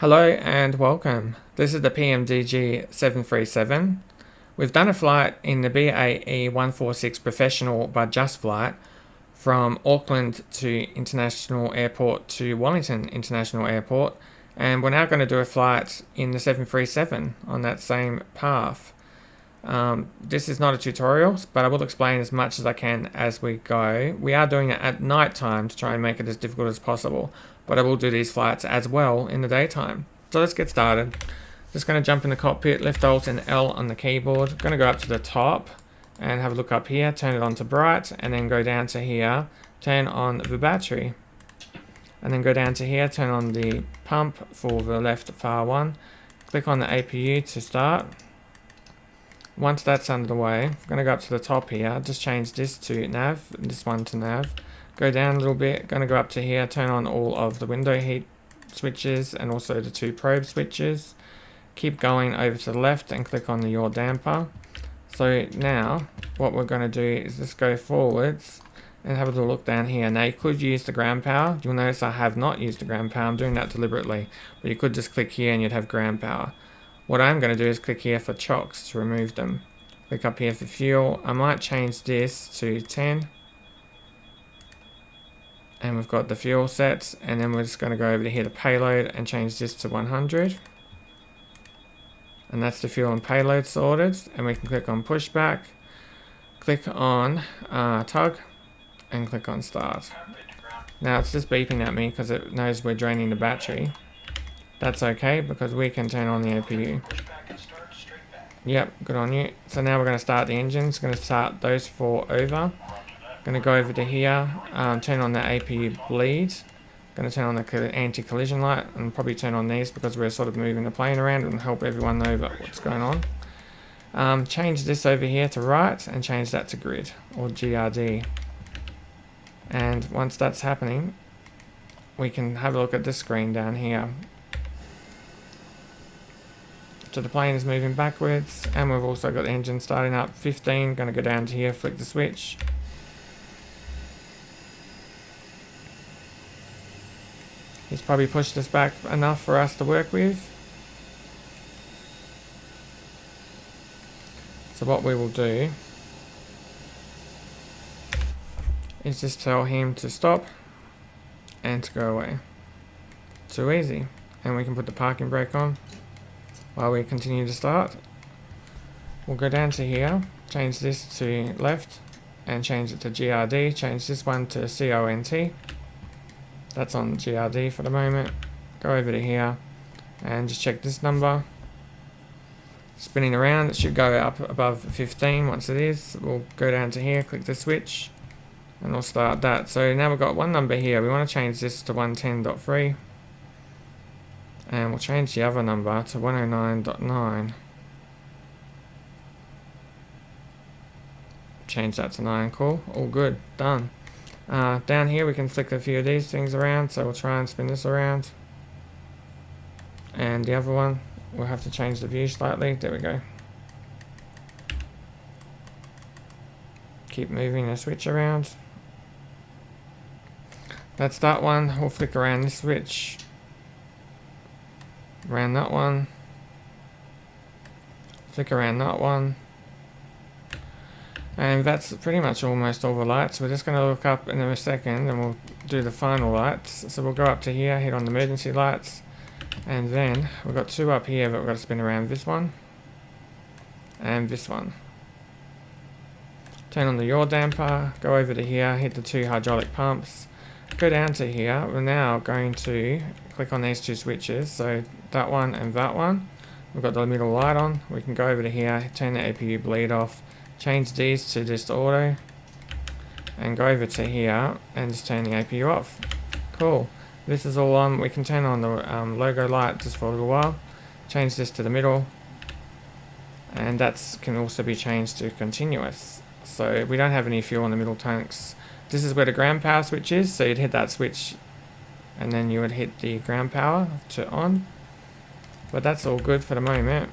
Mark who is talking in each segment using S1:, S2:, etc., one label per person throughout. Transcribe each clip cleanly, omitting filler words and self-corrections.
S1: Hello and welcome. This is the PMDG 737. We've done a flight in the BAE 146 professional but just flight from Auckland to International Airport to Wellington International Airport, and we're now going to do a flight in the 737 on that same path. This is not a tutorial, but I will explain as much as I can as we go. We are doing it at night time to try and make it as difficult as possible, but I will do these flights as well in the daytime. So let's get started. Just going to jump in the cockpit, left Alt and L on the keyboard. Going to go up to the top and have a look up here, turn it on to bright, and then go down to here, turn on the battery. And then go down to here, turn on the pump for the left far one. Click on the APU to start. Once that's underway, I'm going to go up to the top here, just change this to nav, this one to nav. Go down a little bit, going to go up to here, turn on all of the window heat switches and also the two probe switches. Keep going over to the left and click on the yaw damper. So now what we're going to do is just go forwards and have a little look down here. Now you could use the ground power. You'll notice I have not used the ground power. I'm doing that deliberately, but you could just click here and you'd have ground power. What I'm going to do is click here for chocks to remove them. Click up here for fuel. I might change this to 10. And we've got the fuel set. And then we're just going to go over to here to payload and change this to 100. And that's the fuel and payload sorted. And we can click on pushback. Click on tug. And click on start. Now it's just beeping at me because it knows we're draining the battery. That's okay because we can turn on the APU. Yep, good on you. So now we're going to start the engines. Going to start those four over. Going to go over to here, turn on the APU bleed. Going to turn on the anti-collision light and probably turn on these because we're sort of moving the plane around and help everyone know what's going on. Change this over here to right and change that to grid or GRD. And once that's happening, we can have a look at this screen down here. So the plane is moving backwards and we've also got the engine starting up. 15, going to go down to here, flick the switch. He's probably pushed us back enough for us to work with. So what we will do is just tell him to stop and to go away. Too easy. And we can put the parking brake on while we continue to start. We'll go down to here, change this to left and change it to GRD, change this one to CONT. That's on GRD for the moment. Go over to here and just check this number. Spinning around, it should go up above 15. Once it is, we'll go down to here, click the switch and we'll start that. So now we've got one number here. We want to change this to 110.3. And we'll change the other number to 109.9. Change that to 9, cool, all good, done. Down here we can flick a few of these things around, so we'll try and spin this around. And the other one, we'll have to change the view slightly, there we go. Keep moving the switch around. That's that one, we'll flick around this switch. Around that one, flick around that one, and that's pretty much almost all the lights. We're just going to look up in a second and we'll do the final lights. So we'll go up to here, hit on the emergency lights, and then we've got two up here but we've got to spin around this one and this one. Turn on the yaw damper, go over to here, hit the two hydraulic pumps, go down to here. We're now going to click on these two switches, so that one and that one. We've got the middle light on. We can go over to here, turn the APU bleed off, change these to just auto, and go over to here and just turn the APU off. Cool. This is all on. We can turn on the logo light just for a little while. Change this to the middle, and that can also be changed to continuous. So we don't have any fuel in the middle tanks. This is where the ground power switch is, so you'd hit that switch and then you would hit the ground power to on. But that's all good for the moment.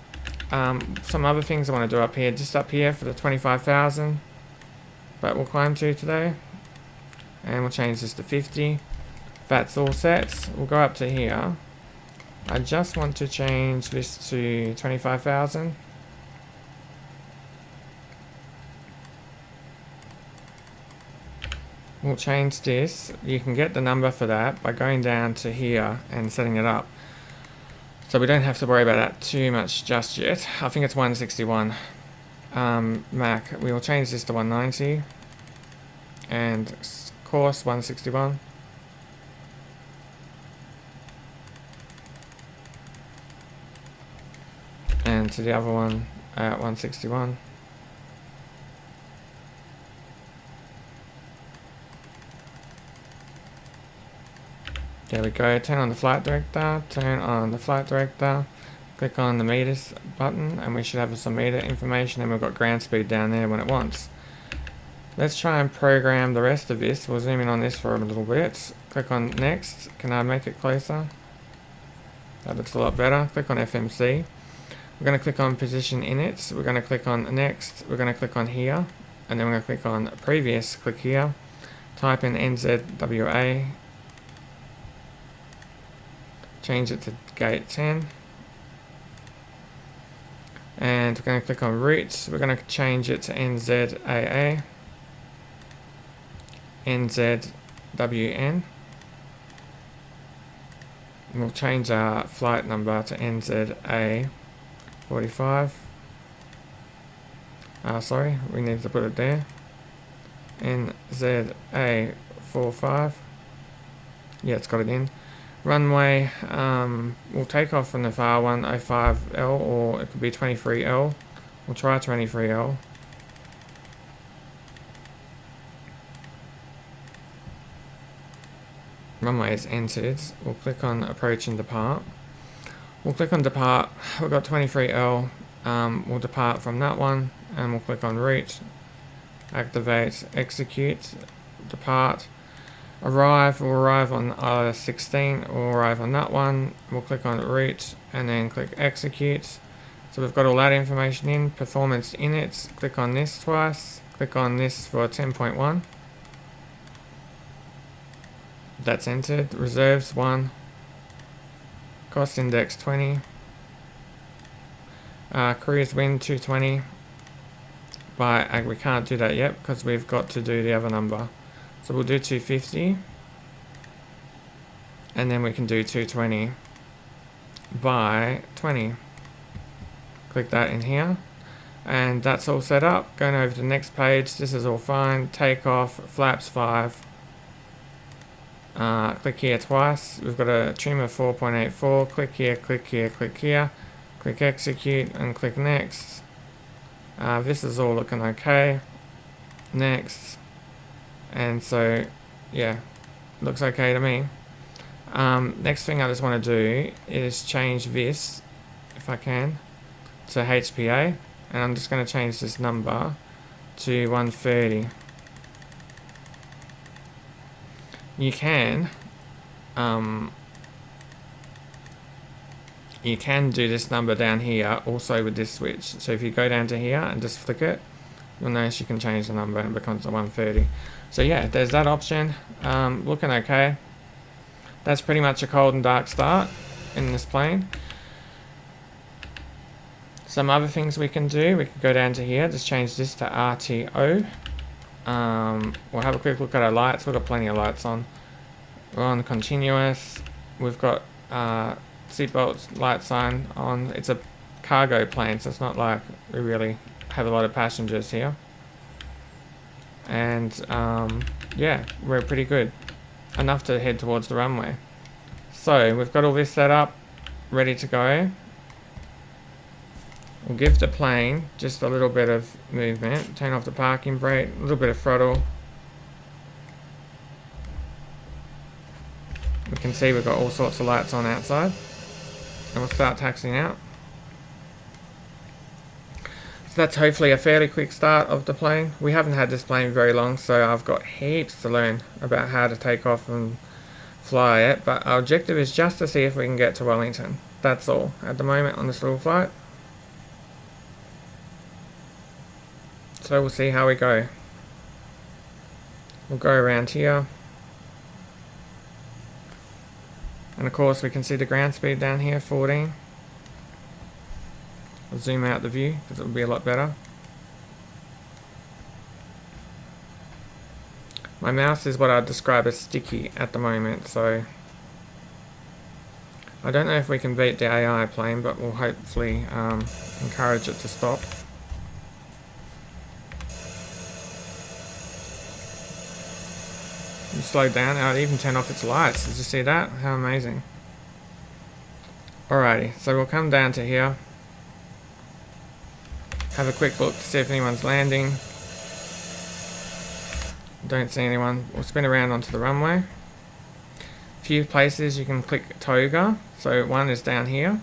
S1: Some other things I want to do up here, just up here for the 25,000 that we'll climb to today. And we'll change this to 50. That's all set. We'll go up to here I just want to change this to 25,000. We'll change this. You can get the number for that by going down to here and setting it up. So we don't have to worry about that too much just yet. I think it's 161. Mac, we will change this to 190. And course 161. And to the other one at 161. There we go. Turn on the flight director. Turn on the flight director. Click on the meters button and we should have some meter information, and we've got ground speed down there when it wants. Let's try and program the rest of this. We'll zoom in on this for a little bit. Click on next. Can I make it closer? That looks a lot better. Click on FMC. We're going to click on position init. We're going to click on next. We're going to click on here. And then we're going to click on previous. Click here. Type in NZWA. Change it to gate 10. And we're going to click on route. We're going to change it to NZAA. NZWN. We'll change our flight number to NZA 45. Sorry, we need to put it there. NZA 45. Yeah, it's got it in. Runway, we'll take off from the far one, 05L, or it could be 23L. We'll try 23L. Runway is entered. We'll click on approach and depart. We'll click on depart. We've got 23L. We'll depart from that one and we'll click on route, activate, execute, depart. Arrive, we'll arrive on either 16 or arrive on that one. We'll click on route and then click execute. So we've got all that information in. Performance init, click on this twice. Click on this for 10.1. That's entered. Reserves 1. Cost index 20. Cruise wind 220. But we can't do that yet because we've got to do the other number. So we'll do 250. And then we can do 220 by 20. Click that in here. And that's all set up. Going over to the next page. This is all fine. Takeoff, flaps 5. Click here twice. We've got a trim of 4.84. Click here, click here, click here. Click execute and click next. This is all looking okay. Next. And so, yeah, looks okay to me. Next thing I just want to do is change this, if I can, to HPA. And I'm just going to change this number to 130. You can do this number down here also with this switch. So if you go down to here and just flick it, you'll notice you can change the number and it becomes a 130. So yeah, there's that option. Looking okay. That's pretty much a cold and dark start in this plane. Some other things we can do, we can go down to here, just change this to RTO. We'll have a quick look at our lights. We've got plenty of lights on. We're on continuous. We've got seatbelt light sign on. It's a cargo plane, so it's not like we really have a lot of passengers here. And yeah, we're pretty good. Enough to head towards the runway. So we've got all this set up, ready to go. We'll give the plane just a little bit of movement. Turn off the parking brake, a little bit of throttle. We can see we've got all sorts of lights on outside. And we'll start taxiing out. So that's hopefully a fairly quick start of the plane. We haven't had this plane very long, so I've got heaps to learn about how to take off and fly it. But our objective is just to see if we can get to Wellington. That's all at the moment on this little flight. So we'll see how we go. We'll go around here. And of course we can see the ground speed down here, 14. I'll zoom out the view because it will be a lot better. My mouse is what I'd describe as sticky at the moment, so I don't know if we can beat the AI plane, but we'll hopefully encourage it to stop. You slow down, it even turn off its lights. Did you see that? How amazing. Alrighty, so we'll come down to here. Have a quick look to see if anyone's landing. Don't see anyone. We'll spin around onto the runway. Few places you can click toga. So one is down here.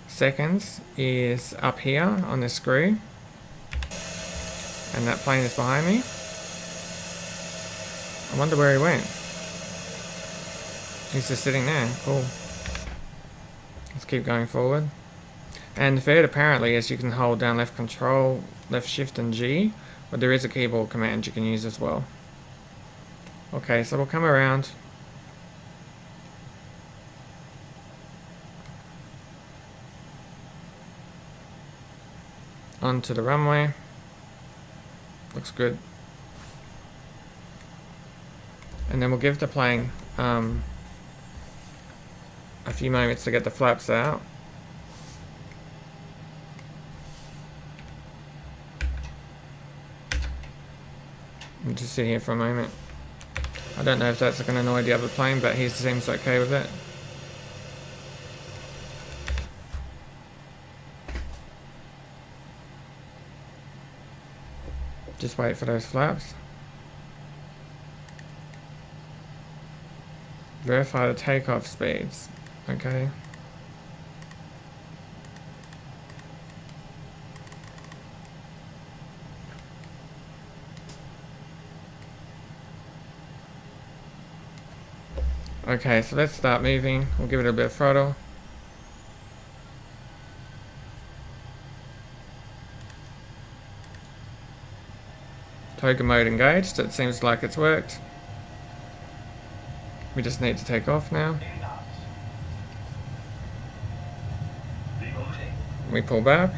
S1: Second is up here on this screw. And that plane is behind me. I wonder where he went. He's just sitting there. Cool. Let's keep going forward. And the third apparently is you can hold down left control, left shift and G. But there is a keyboard command you can use as well. Okay, so we'll come around. Onto the runway. Looks good. And then we'll give the plane a few moments to get the flaps out. We'll just sit here for a moment. I don't know if that's going to annoy the other plane, but he seems okay with it. Just wait for those flaps. Verify the takeoff speeds. Okay. Okay, so let's start moving. We'll give it a bit of throttle. Toga mode engaged. It seems like it's worked. We just need to take off now. We pull back.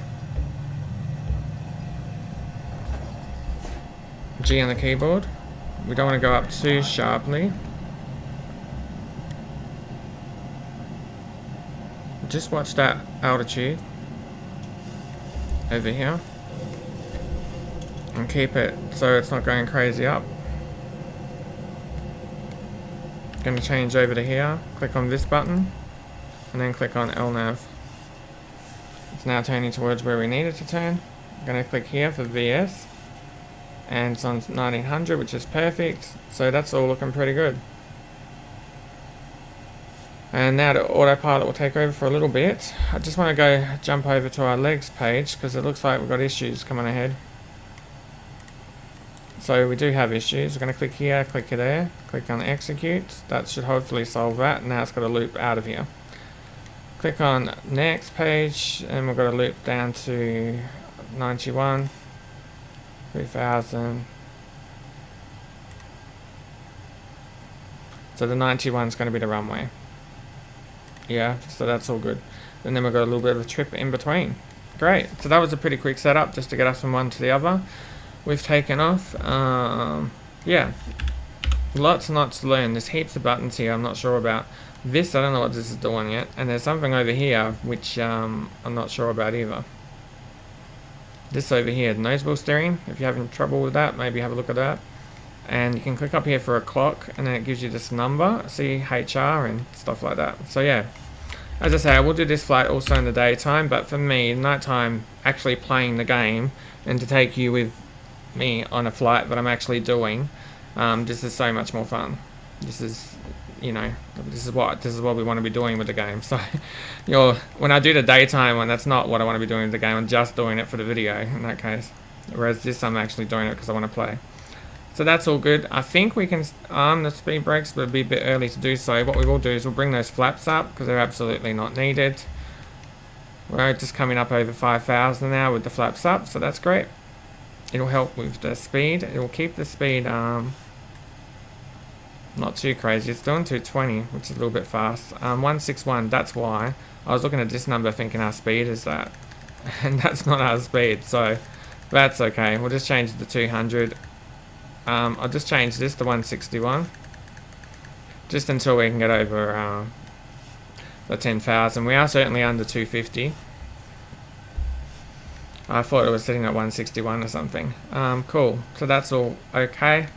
S1: G on the keyboard. We don't want to go up too sharply. Just watch that altitude over here and keep it so it's not going crazy up. Going to change over to here, click on this button and then click on LNAV. It's now turning towards where we need it to turn. I'm going to click here for VS and it's on 1900, which is perfect, so that's all looking pretty good. And now the autopilot will take over for a little bit. I just want to go jump over to our legs page because it looks like we've got issues coming ahead. So we do have issues. We're going to click here, click there, click on execute. That should hopefully solve that. Now it's got a loop out of here. Click on next page and we've got a loop down to 91, 3000. So the 91 is going to be the runway. Yeah, so that's all good. And then we've got a little bit of a trip in between. Great. So that was a pretty quick setup just to get us from one to the other. We've taken off. Yeah, lots and lots to learn. There's heaps of buttons here I'm not sure about. This, I don't know what this is doing yet. And there's something over here which I'm not sure about either. This over here, nose wheel steering. If you're having trouble with that, maybe have a look at that. And you can click up here for a clock and then it gives you this number, CHR and stuff like that. So yeah, as I say, I will do this flight also in the daytime, but for me, nighttime, actually playing the game and to take you with me on a flight that I'm actually doing, this is so much more fun. This is, you know, this is what we want to be doing with the game. So when I do the daytime one, that's not what I want to be doing with the game. I'm just doing it for the video in that case. Whereas this, I'm actually doing it because I want to play. So that's all good. I think we can arm the speed brakes, but it'll be a bit early to do so. What we will do is we'll bring those flaps up because they're absolutely not needed. We're just coming up over 5,000 now with the flaps up, so that's great. It'll help with the speed. It will keep the speed Not too crazy. It's doing 220, which is a little bit fast. 161, that's why. I was looking at this number thinking our speed is that. And that's not our speed, so that's okay. We'll just change it to 200. I'll just change this to 161. Just until we can get over the 10,000. We are certainly under 250. I thought it was sitting at 161 or something. Cool. So that's all okay.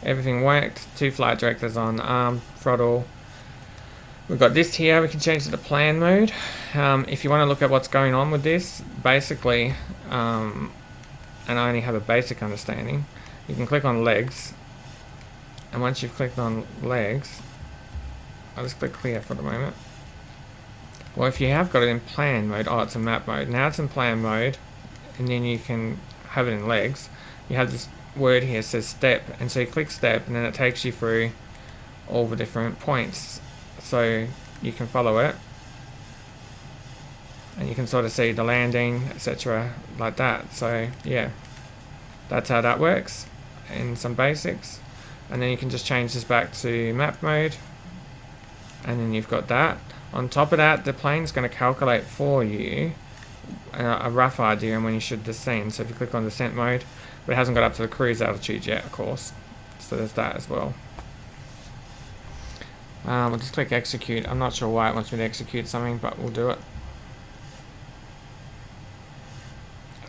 S1: Everything worked. 2 flight directors on, throttle. We've got this here. We can change it to plan mode. If you want to look at what's going on with this, basically, and I only have a basic understanding, you can click on legs. And once you've clicked on legs, I'll just click clear for the moment. Well, if you have got it in plan mode, oh, it's in map mode. Now it's in plan mode, and then you can have it in legs. You have this word here that says step, and so you click step, and then it takes you through all the different points. So you can follow it, and you can sort of see the landing, etc., like that. So yeah, that's how that works in some basics. And then you can just change this back to map mode, and then you've got that. On top of that, the plane's going to calculate for you a rough idea on when you should descend. So if you click on descent mode, but it hasn't got up to the cruise altitude yet, of course. So there's that as well. We'll just click execute. I'm not sure why it wants me to execute something, but we'll do it.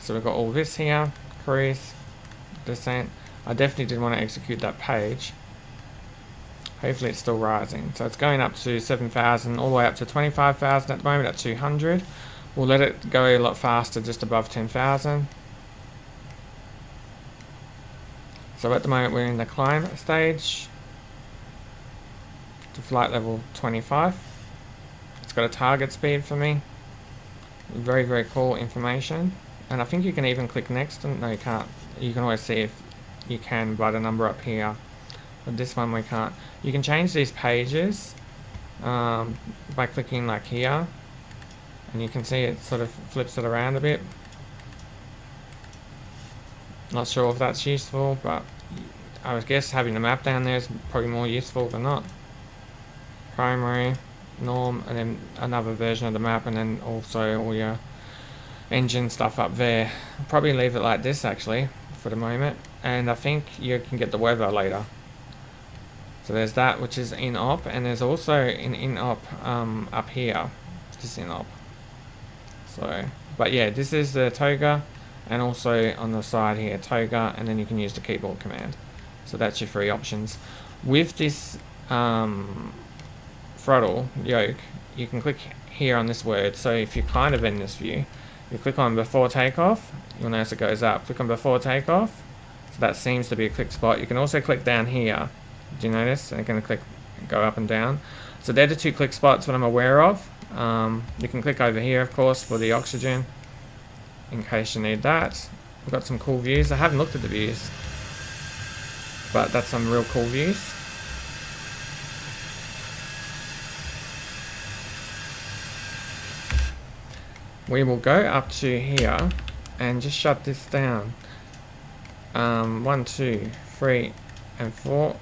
S1: So we've got all this here, cruise, descent. I definitely didn't want to execute that page. Hopefully it's still rising. So it's going up to 7,000 all the way up to 25,000 at the moment at 200. We'll let it go a lot faster just above 10,000. So at the moment we're in the climb stage to flight level 25. It's got a target speed for me. Very, very cool information. And I think you can even click next. No, you can't. You can always see if you can by the number up here. But this one we can't. You can change these pages by clicking like here, and you can see it sort of flips it around a bit. Not sure if that's useful, but I would guess having the map down there is probably more useful than not. Primary, norm, and then another version of the map, and then also all your engine stuff up there. I'll probably leave it like this actually for the moment, and I think you can get the weather later. So there's that, which is in op, and there's also an in op up here, just in op. So, but yeah, this is the toga, and also on the side here, toga, and then you can use the keyboard command. So that's your 3 options. With this throttle yoke, you can click here on this word. So if you're kind of in this view, you click on before takeoff, you'll notice it goes up. Click on before takeoff, so that seems to be a click spot. You can also click down here. Do you notice? And going to click, go up and down. So they're the 2 click spots that I'm aware of. You can click over here, of course, for the oxygen, in case you need that. We've got some cool views. I haven't looked at the views, but that's some real cool views. We will go up to here and just shut this down. 1, 2, 3, and 4.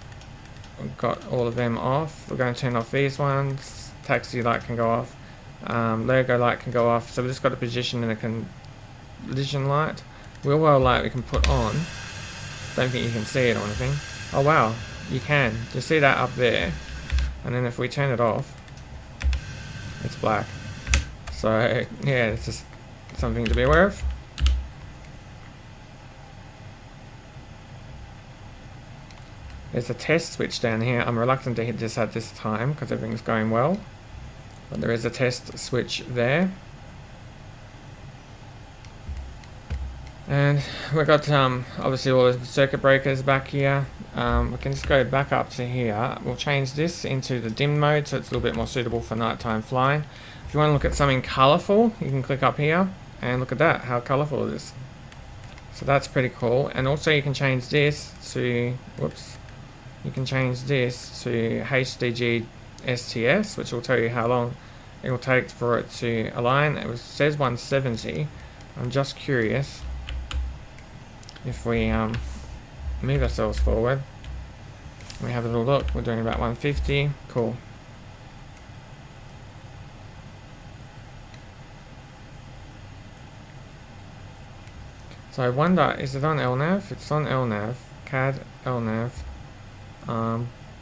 S1: We've got all of them off. We're going to turn off these ones. Taxi light can go off. Logo light can go off. So we've just got a position and a collision light. Wheel well light we can put on. Don't think you can see it or anything. Oh wow, you can. You see that up there. And then if we turn it off, it's black. So yeah, it's just something to be aware of. There's a test switch down here. I'm reluctant to hit this at this time because everything's going well. But there is a test switch there. And we've got obviously all the circuit breakers back here. We can just go back up to here. We'll change this into the dim mode so it's a little bit more suitable for nighttime flying. If you want to look at something colourful, you can click up here and look at that, how colourful it is. So that's pretty cool. And also you can change this to, whoops. You can change this to HDG STS, which will tell you how long it will take for it to align. It says 170. I'm just curious if we move ourselves forward. We have a little look. We're doing about 150. Cool. So I wonder, is it on LNAV? It's on LNAV. CAD LNAV.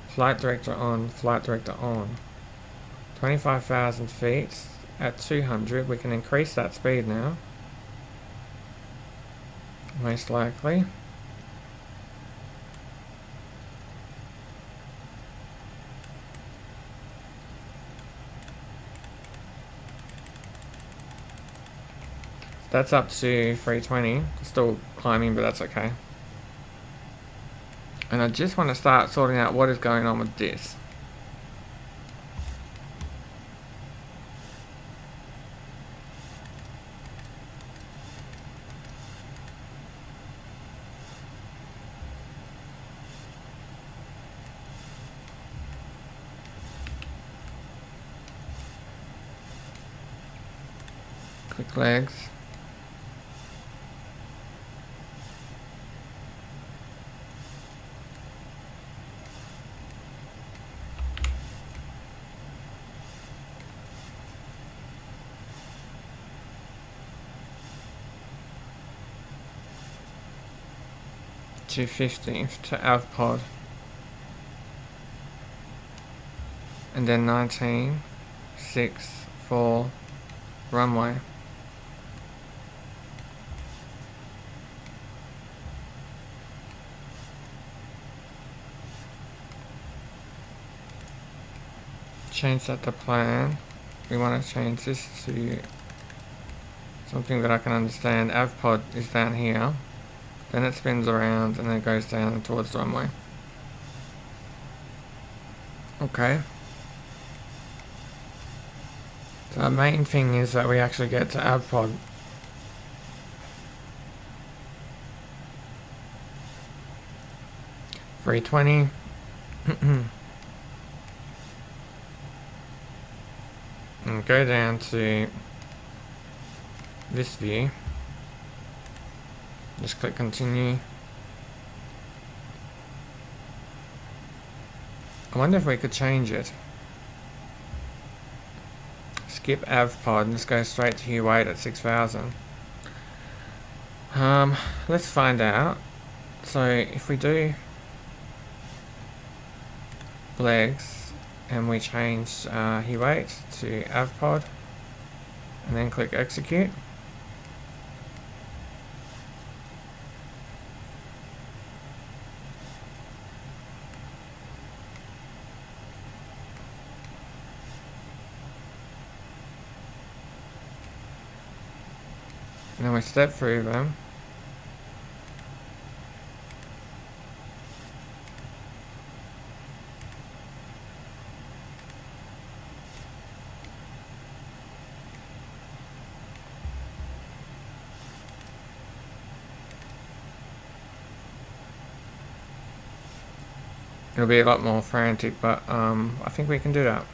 S1: Flight director on. Flight director on. 25,000 feet at 200. We can increase that speed now. Most likely. That's up to 320. Still climbing, but that's okay. And I just want to start sorting out what is going on with this. Quick legs. $250 to avpod, and then 19, 6, 4, runway. Change that to plan. We want to change this to something that I can understand. Avpod is down here. Then it spins around and then it goes down towards the runway. Okay. So the main thing is that we actually get to avpod. $320. And go down to this view. Just click continue. I wonder if we could change it. Skip avpod and just go straight to U8 at 6,000. Let's find out. So if we do legs and we change U8 to avpod and then click execute. And then we step through them. It'll be a lot more frantic, but I think we can do that.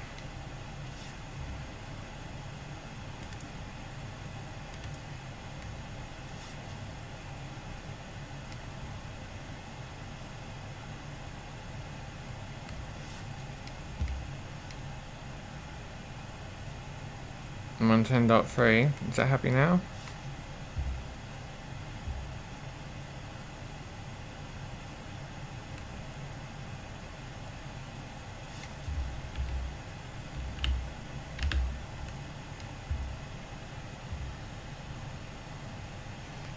S1: I'm on 10.3. Is that happy now?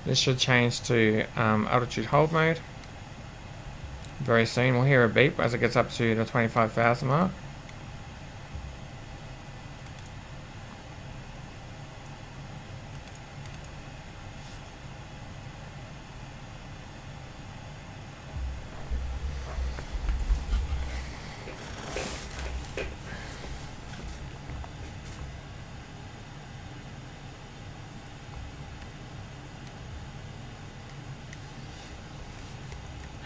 S1: This should change to altitude hold mode very soon. We'll hear a beep as it gets up to the 25,000 mark.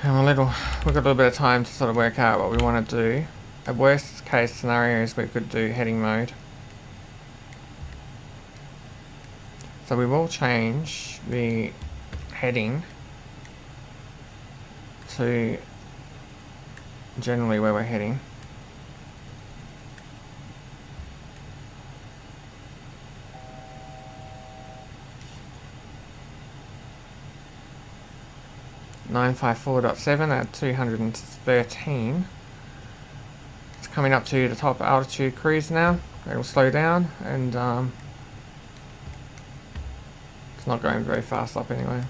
S1: And we've got a little bit of time to sort of work out what we want to do. A worst case scenario is we could do heading mode. So we will change the heading to generally where we're heading. (954.7) at 213. It's coming up to the top altitude cruise now. It will slow down, and it's not going very fast up anyway.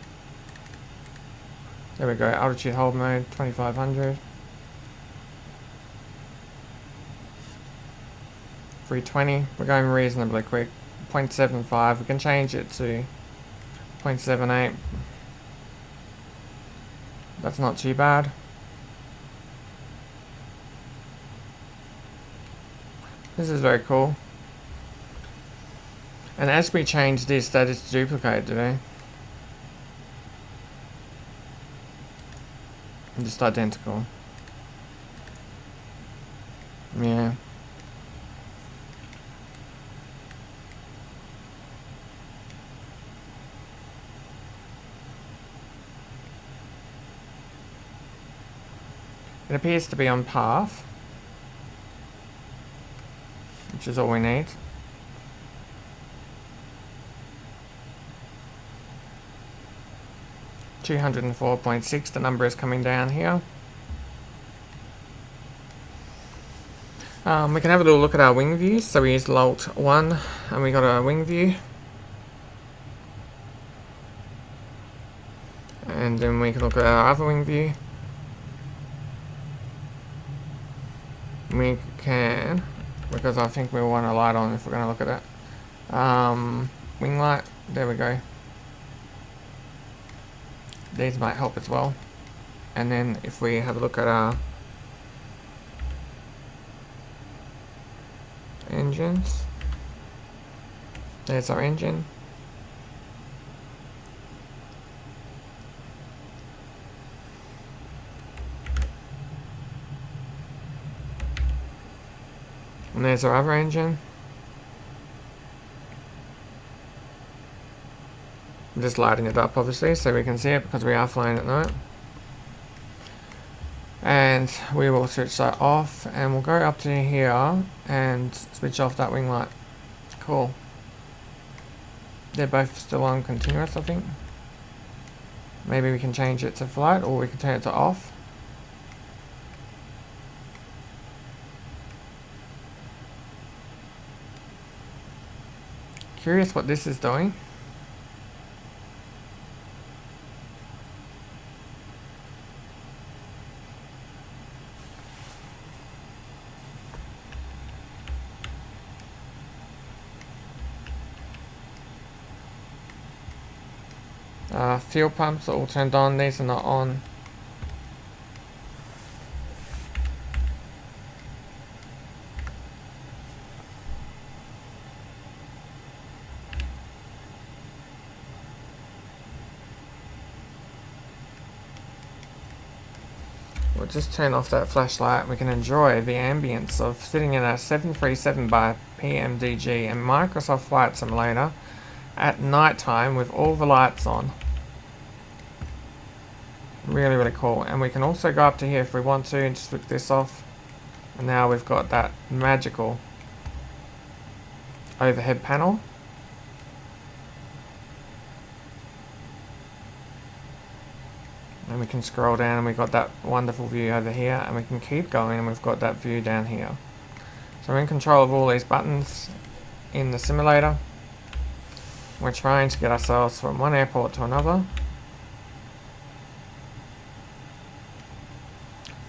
S1: There we go, altitude hold mode, 2500. 320, we're going reasonably quick. 0.75, we can change it to 0.78. That's not too bad. This is very cool. And as we change this, that is duplicated today. Just identical. Yeah. It appears to be on path, which is all we need. (204.6), the number is coming down here. We can have a little look at our wing views. So we use Alt 1 and we got a wing view. And then we can look at our other wing view. We can, because I think we want a light on if we're going to look at that. Wing light, there we go. These might help as well. And then if we have a look at our engines, there's our engine. And there's our other engine. I'm just lighting it up obviously so we can see it because we are flying at night. And we will switch that off and we'll go up to here and switch off that wing light. Cool. They're both still on continuous, I think. Maybe we can change it to flight or we can turn it to off. Curious what this is doing. Fuel pumps are all turned on, these are not on. We'll just turn off that flashlight. We can enjoy the ambience of sitting in a 737 by PMDG and Microsoft Flight Simulator at night time with all the lights on. Really, really cool. And we can also go up to here if we want to and just flick this off. And now we've got that magical overhead panel. And we can scroll down and we've got that wonderful view over here, and we can keep going and we've got that view down here. So we're in control of all these buttons in the simulator. We're trying to get ourselves from one airport to another.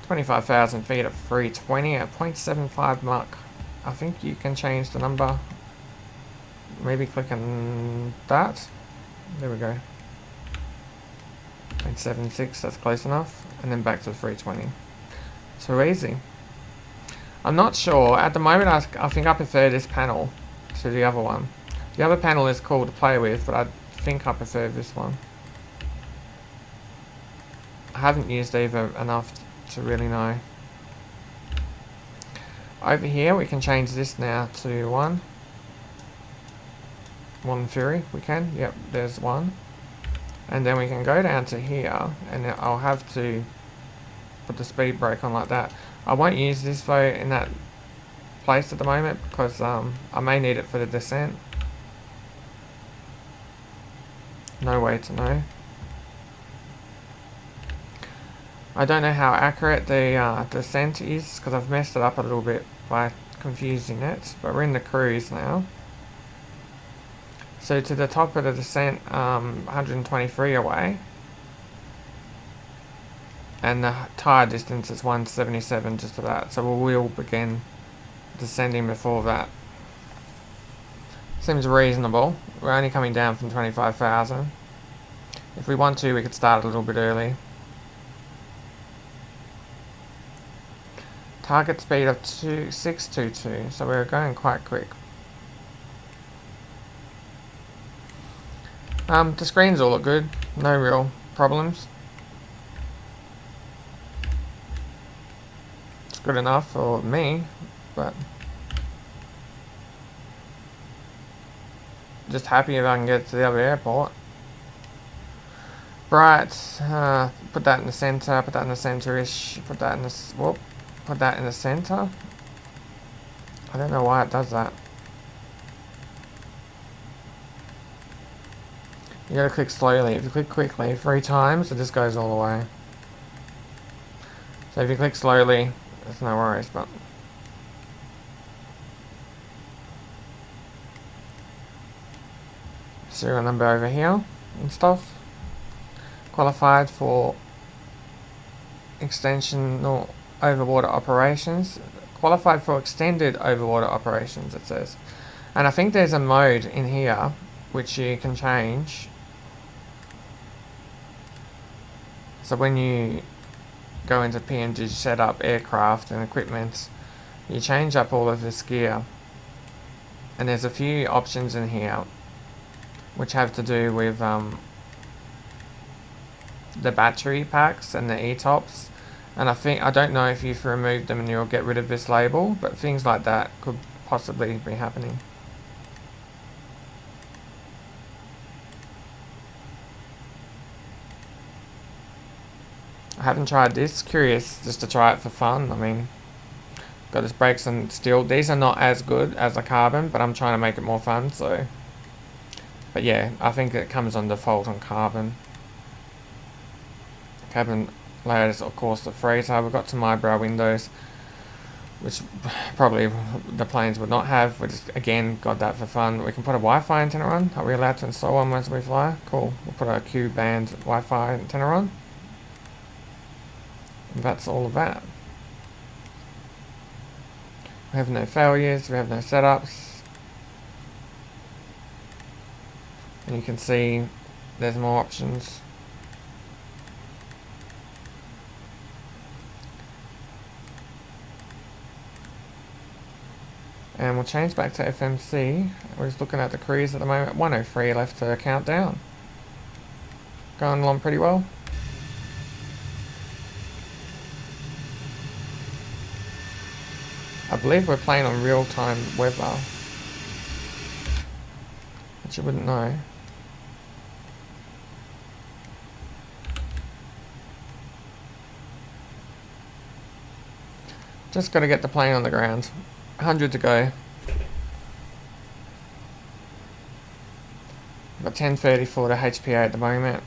S1: 25,000 feet at 320 at 0.75 Mach. I think you can change the number. Maybe click on that. There we go. 0.76, that's close enough. And then back to 320. So easy. I'm not sure. At the moment, I think I prefer this panel to the other one. The other panel is cool to play with, but I think I prefer this one. I haven't used either enough to really know. Over here we can change this now to one Fury, we can, yep, there's one. And then we can go down to here and I'll have to put the speed brake on like that. I won't use this though in that place at the moment because I may need it for the descent. No way to know. I don't know how accurate the descent is because I've messed it up a little bit by confusing it, but we're in the cruise now. So to the top of the descent, 123 away, and the tire distance is 177 just to that, so we will begin descending before that. Seems reasonable. We're only coming down from 25,000. If we want to, we could start a little bit early. Target speed of 622, so we're going quite quick. The screens all look good, no real problems. It's good enough for me, but just happy if I can get to the other airport. Right, put that in the center, put that in the center-ish, put that in the, whoop, put that in the center. I don't know why it does that. You gotta click slowly. If you click quickly 3 times, it just goes all the way. So if you click slowly, there's no worries, but serial number over here and stuff. Qualified for extensional overwater operations. Qualified for extended overwater operations, it says. And I think there's a mode in here which you can change. So when you go into PMDG setup, aircraft and equipment, you change up all of this gear. And there's a few options in here which have to do with the battery packs and the E-tops. And I don't know if you've removed them and you'll get rid of this label, but things like that could possibly be happening. I haven't tried this, curious just to try it for fun. I mean, got this brakes and steel. These are not as good as the carbon, but I'm trying to make it more fun, so. But yeah, I think it comes on default on carbon. Cabin layout is of course the freighter. We've got some eyebrow windows, which probably the planes would not have. We just again got that for fun. We can put a Wi-Fi antenna on. Are we allowed to install one once we fly? Cool. We'll put a Q-band Wi-Fi antenna on. And that's all of that. We have no failures. We have no setups. And you can see there's more options. And we'll change back to FMC. We're just looking at the cruise at the moment. 103 left to count down. Going along pretty well. I believe we're playing on real-time weather, which you wouldn't know. Just got to get the plane on the ground. 100 to go. Got 1034 to HPA at the moment.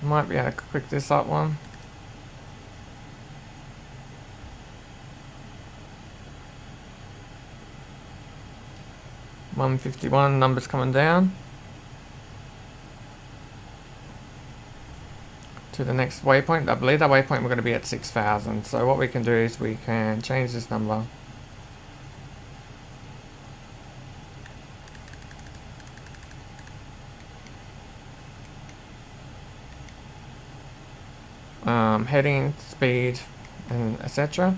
S1: Might be able to click this up one. $151, numbers coming down. To the next waypoint. I believe that waypoint we're going to be at 6,000. So what we can do is we can change this number. Heading, speed, and etc.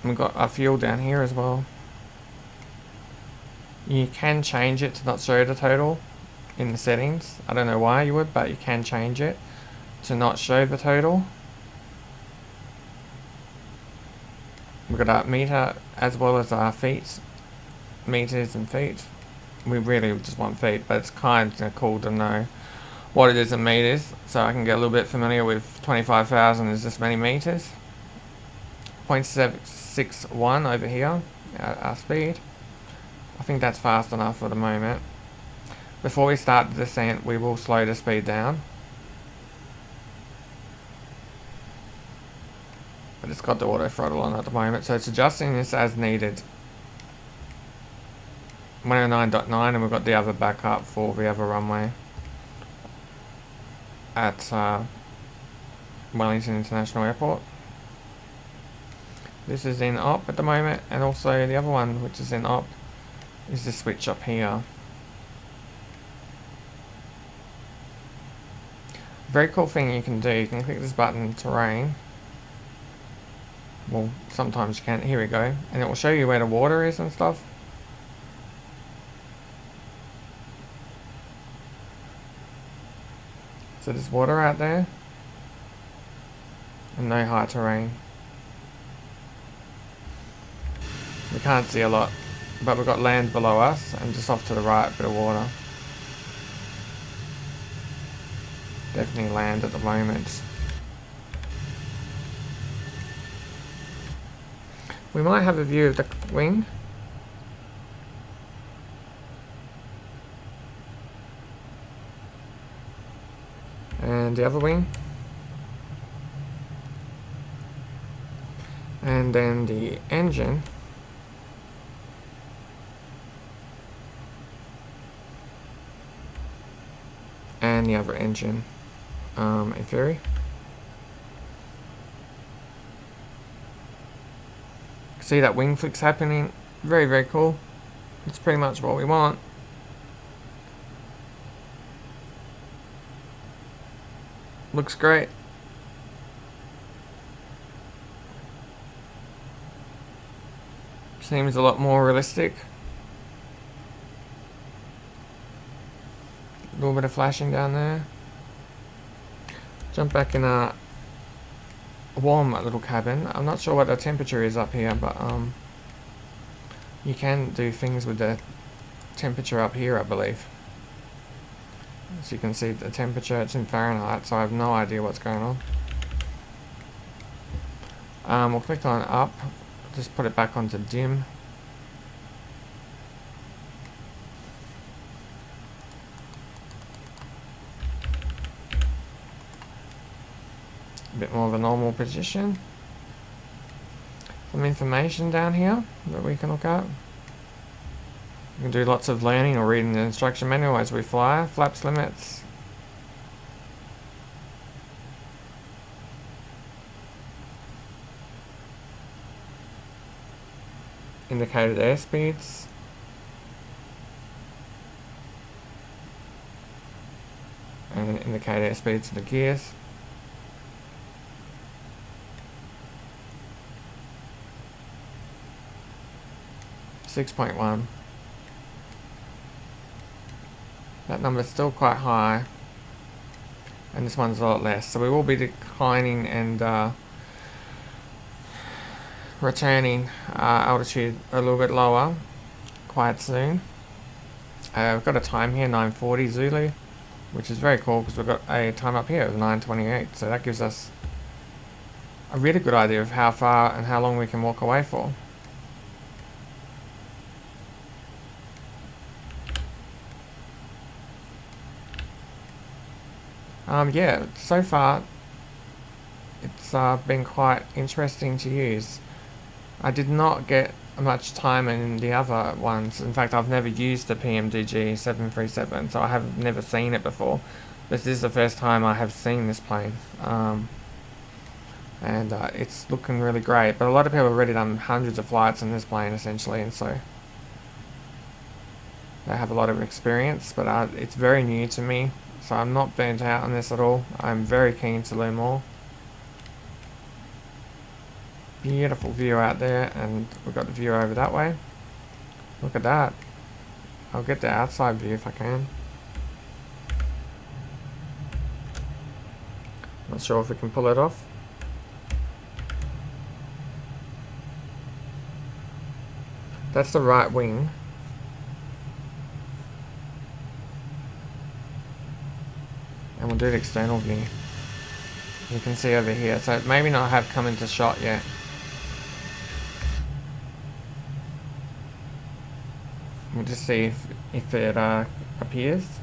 S1: We've got our fuel down here as well. You can change it to not show the total in the settings. I don't know why you would, but you can change it to not show the total. We've got our meter as well as our feet, meters and feet. We really just want feet, but it's kind of cool to know what it is in meters, so I can get a little bit familiar with 25,000 is this many meters. 0.761 over here, our speed. I think that's fast enough for the moment. Before we start the descent, we will slow the speed down. But it's got the auto throttle on at the moment, so it's adjusting this as needed. 109.9, and we've got the other backup for the other runway at Wellington International Airport. This is in op at the moment, and also the other one which is in op is the switch up here. Very cool thing you can do, you can click this button, terrain. Well, sometimes you can't. Here we go, and it will show you where the water is and stuff. So there's water out there and no high terrain. We can't see a lot, but we've got land below us and just off to the right, a bit of water. Definitely land at the moment. We might have a view of the wing. And the other wing. And then the engine. And the other engine in theory. See that wing flick's happening. Very, very cool. It's pretty much what we want. Looks great. Seems a lot more realistic. A little bit of flashing down there. Jump back in a warm little cabin. I'm not sure what the temperature is up here, but you can do things with the temperature up here, I believe. As you can see, the temperature, it's in Fahrenheit, so I have no idea what's going on. We'll click on up, just put it back onto dim. A bit more of a normal position. Some information down here that we can look at. We can do lots of learning or reading the instruction manual as we fly. Flaps limits. Indicated airspeeds. And indicate airspeeds of the gears. .1. That number's still quite high, and this one's a lot less, so we will be declining and returning altitude a little bit lower quite soon. We've got a time here, 9:40 Zulu, which is very cool because we've got a time up here of 9:28, so that gives us a really good idea of how far and how long we can walk away for. Yeah, so far it's been quite interesting to use. I did not get much time in the other ones. In fact, I've never used the PMDG 737, so I have never seen it before. This is the first time I have seen this plane, and it's looking really great. But a lot of people have already done hundreds of flights in this plane essentially, and so they have a lot of experience, but it's very new to me. So I'm not burnt out on this at all. I'm very keen to learn more. Beautiful view out there, and we've got the view over that way. Look at that. I'll get the outside view if I can. Not sure if we can pull it off. That's the right wing. And we'll do the external view. You can see over here, so it maybe not have come into shot yet. We'll just see if it appears.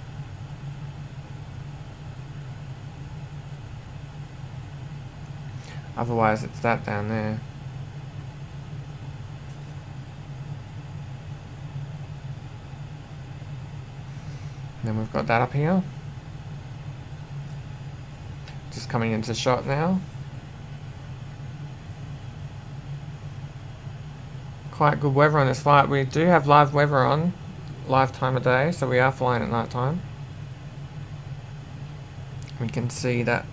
S1: Otherwise it's that down there. And then we've got that up here. Just coming into shot now. Quite good weather on this flight. We do have live weather on, live time of day, so we are flying at night time. We can see that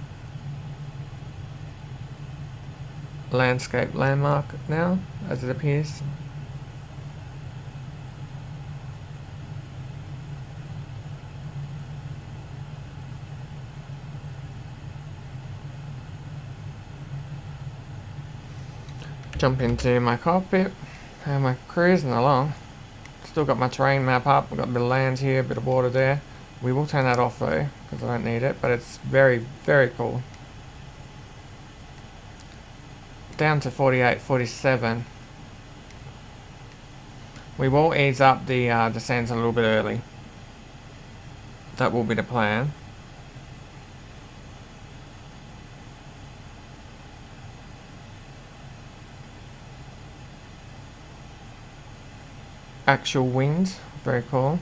S1: landscape landmark now as it appears. Jump into my cockpit and we're cruising along. Still got my terrain map up. We've got a bit of land here, a bit of water there. We will turn that off though because I don't need it, but it's very, very cool. Down to 48, 47. We will ease up the descent a little bit early. That will be the plan. Actual wind, very cool.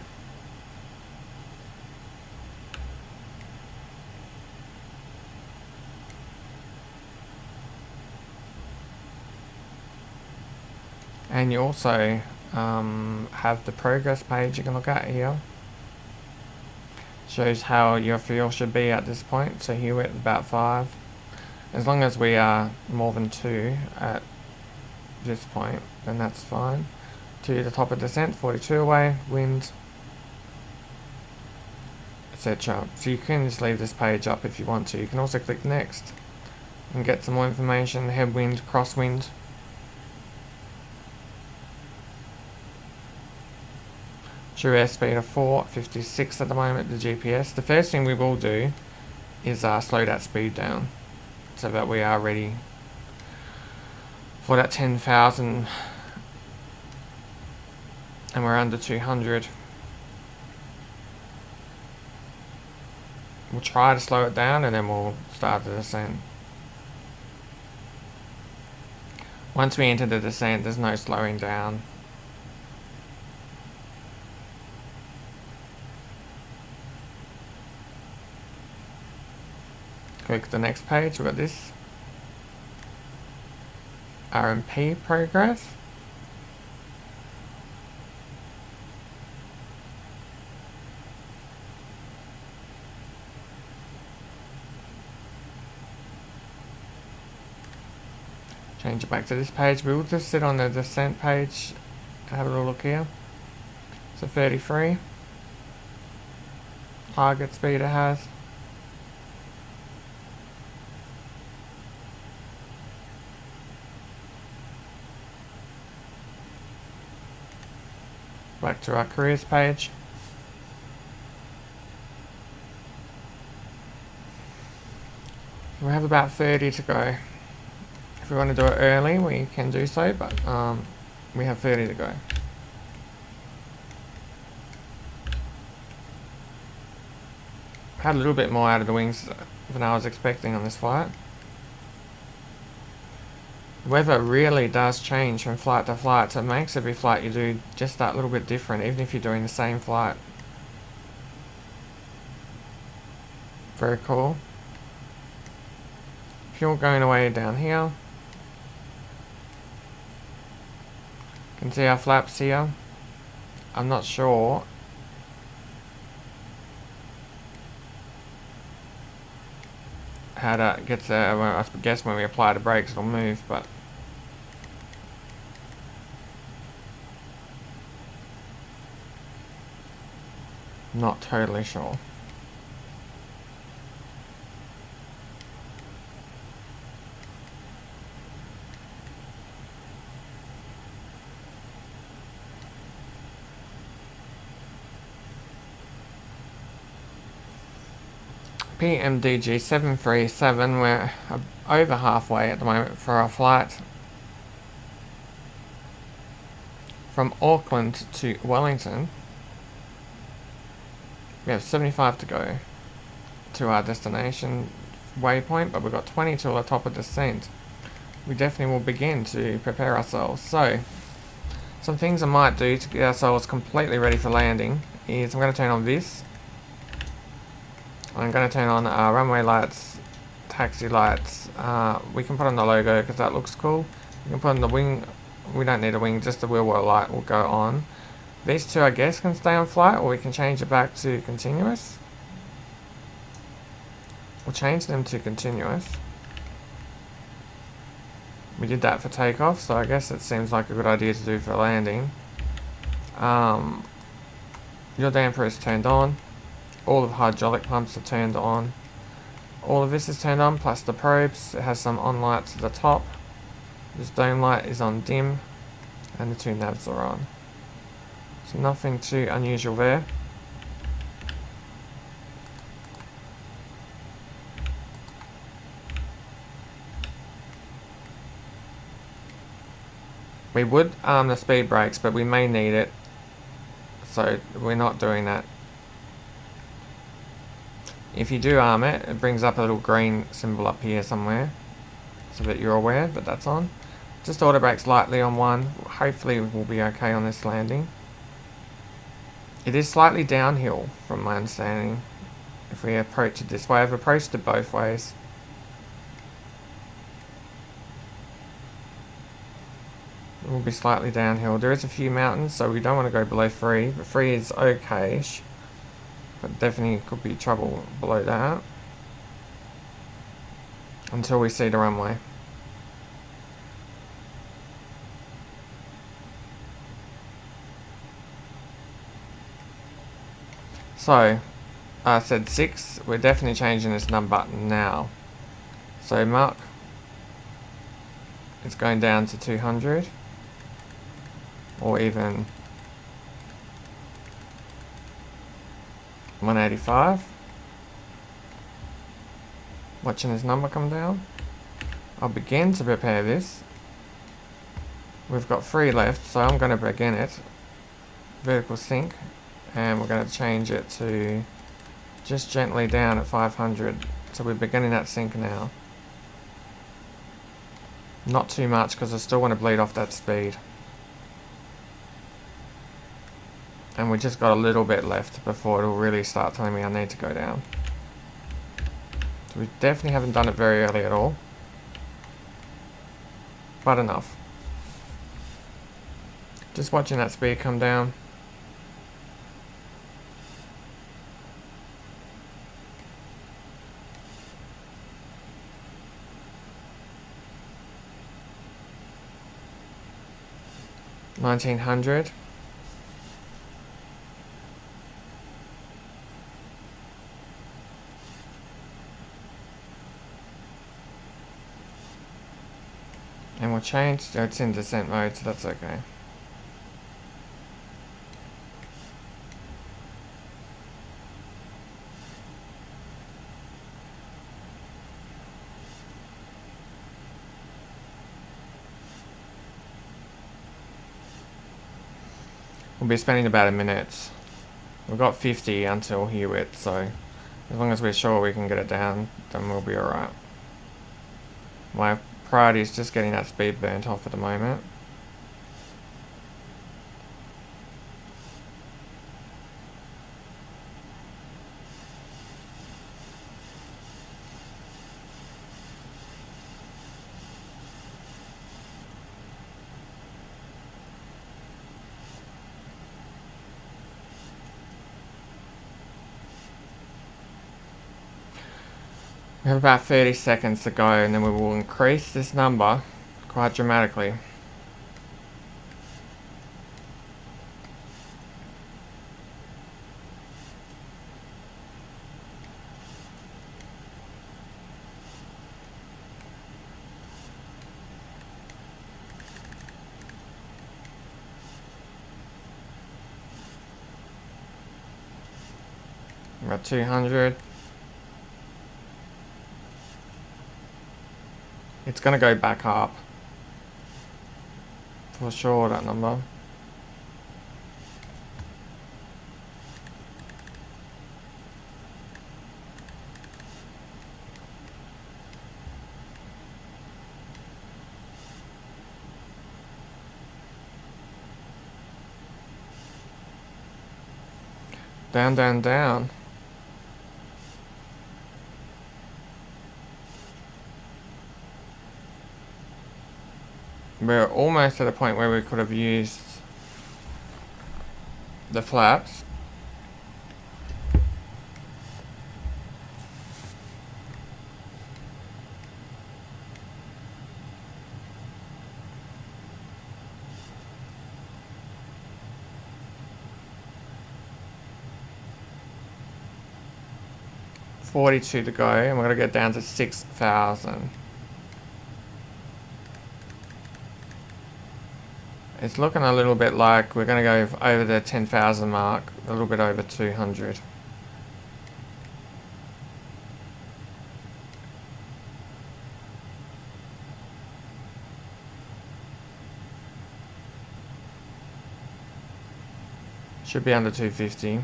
S1: And you also have the progress page you can look at here. Shows how your fuel should be at this point. So here we're at about 5. As long as we are more than 2 at this point, then that's fine. To the top of descent, 42 away, wind, etc. So you can just leave this page up if you want to. You can also click next and get some more information, headwind, crosswind. True airspeed of 456 at the moment, the GPS. The first thing we will do is slow that speed down so that we are ready for that 10,000 and we're under 200. We'll try to slow it down and then we'll start the descent. Once we enter the descent, there's no slowing down. Click the next page, we've got this RMP progress. Change it back to this page. We will just sit on the descent page and have a little look here. So 33. Target speed it has. Back to our careers page. We have about 30 to go. If we want to do it early, we can do so, but we have 30 to go. Had a little bit more out of the wings than I was expecting on this flight. The weather really does change from flight to flight, so it makes every flight you do just that little bit different, even if you're doing the same flight. Very cool. Fuel going away down here. You can see our flaps here. I'm not sure how that gets there. Well, I guess when we apply the brakes it'll move, but not totally sure. PMDG 737, we're over halfway at the moment for our flight from Auckland to Wellington. We have 75 to go to our destination waypoint, but we've got 20 till the top of descent. We definitely will begin to prepare ourselves. So, some things I might do to get ourselves completely ready for landing is I'm going to turn on this. I'm going to turn on runway lights, taxi lights. We can put on the logo because that looks cool. We can put on the wing. We don't need a wing, just the wheel well light will go on. These two I guess can stay on flight, or we can change it back to continuous. We'll change them to continuous. We did that for takeoff, so I guess it seems like a good idea to do for landing. Your damper is turned on. All of the hydraulic pumps are turned on. All of this is turned on, plus the probes. It has some on lights at the top. This dome light is on dim, and the two navs are on. So nothing too unusual there. We would arm the speed brakes, but we may need it, so we're not doing that. If you do arm it, it brings up a little green symbol up here somewhere, so that you're aware that that's on. Just auto brakes lightly on one. Hopefully we'll be okay on this landing. It is slightly downhill from my understanding if we approach it this way. I've approached it both ways. It will be slightly downhill. There is a few mountains, so we don't want to go below 3, but 3 is okay-ish. But definitely could be trouble below that. Until we see the runway. So, I said 6. We're definitely changing this number now. So Mark, it's going down to 200. Or even 185. Watching this number come down. I'll begin to prepare this. We've got 3 left, so I'm going to begin it. Vertical sync. And we're going to change it to just gently down at 500. So we're beginning that sync now. Not too much because I still want to bleed off that speed. And we just got a little bit left before it'll really start telling me I need to go down. So we definitely haven't done it very early at all. But enough. Just watching that speed come down. $1900. And we'll change, it's in descent mode, so that's okay. We'll be spending about a minute. We've got 50 until Hewitt, so as long as we're sure we can get it down, then we'll be alright. My priority is just getting that speed burnt off at the moment. We have about 30 seconds to go, and then we will increase this number quite dramatically. We're at 200. It's going to go back up. For sure, that number. Down, down, down. We're almost at a point where we could have used the flaps. $42 to go, and we're going to get down to 6,000. It's looking a little bit like we're going to go over the 10,000 mark, a little bit over 200. Should be under 250.